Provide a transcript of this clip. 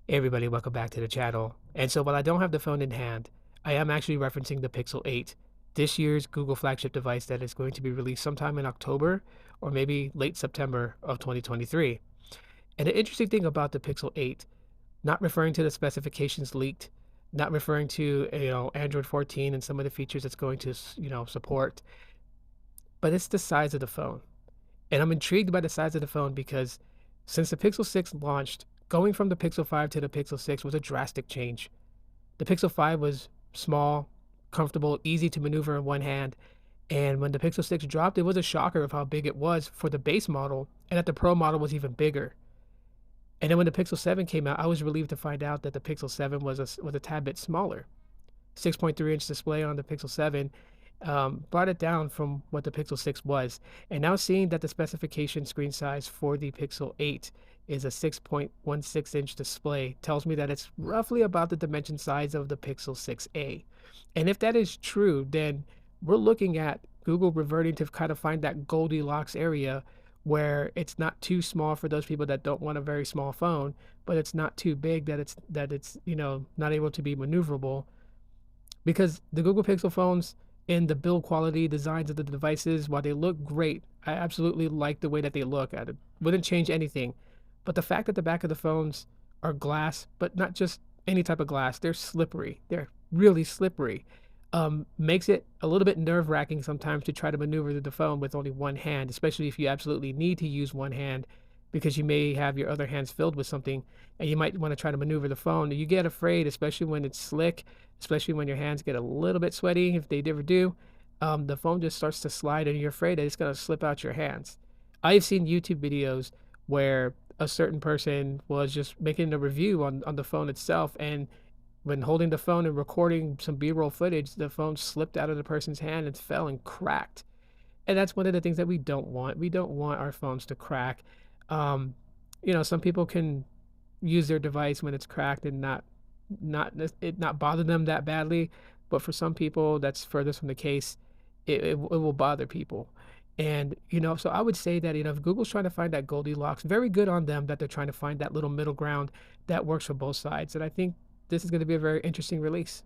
Hey everybody, welcome back to the channel. And so while I don't have the phone in hand, I am actually referencing the Pixel 8, this year's Google flagship device that is going to be released sometime in October or maybe late September of 2023. And the interesting thing about the Pixel 8, not referring to the specifications leaked, not referring to Android 14 and some of the features it's going to support, but it's the size of the phone. And I'm intrigued by the size of the phone because since the Pixel 6 launched, going from the Pixel 5 to the Pixel 6 was a drastic change. The Pixel 5 was small, comfortable, easy to maneuver in one hand. And when the Pixel 6 dropped, it was a shocker of how big it was for the base model, and that the Pro model was even bigger. And then when the Pixel 7 came out, I was relieved to find out that the Pixel 7 was a tad bit smaller. 6.3-inch display on the Pixel 7 brought it down from what the Pixel 6 was. And now seeing that the specification screen size for the Pixel 8 is a 6.16-inch display tells me that it's roughly about the dimension size of the Pixel 6a. And if that is true, then we're looking at Google reverting to kind of find that Goldilocks area where it's not too small for those people that don't want a very small phone, but it's not too big that it's not able to be maneuverable. Because the Google Pixel phones and the build quality designs of the devices, while they look great, I absolutely like the way that they look. I wouldn't change anything. But the fact that the back of the phones are glass, but not just any type of glass, they're slippery. They're really slippery. Makes it a little bit nerve-wracking sometimes to try to maneuver the phone with only one hand, especially if you absolutely need to use one hand because you may have your other hands filled with something and you might want to try to maneuver the phone. You get afraid, especially when it's slick, especially when your hands get a little bit sweaty, if they ever do. The phone just starts to slide and you're afraid that it's going to slip out your hands. I've seen YouTube videos where a certain person was just making a review on the phone itself, and when holding the phone and recording some B-roll footage, the phone slipped out of the person's hand and fell and cracked. And that's one of the things that we don't want. We don't want our phones to crack. Um, some people can use their device when it's cracked and not bother them that badly, but for some people that's furthest from the case. It will bother people. And so I would say that if Google's trying to find that Goldilocks, very good on them that they're trying to find that little middle ground that works for both sides. And I think this is going to be a very interesting release.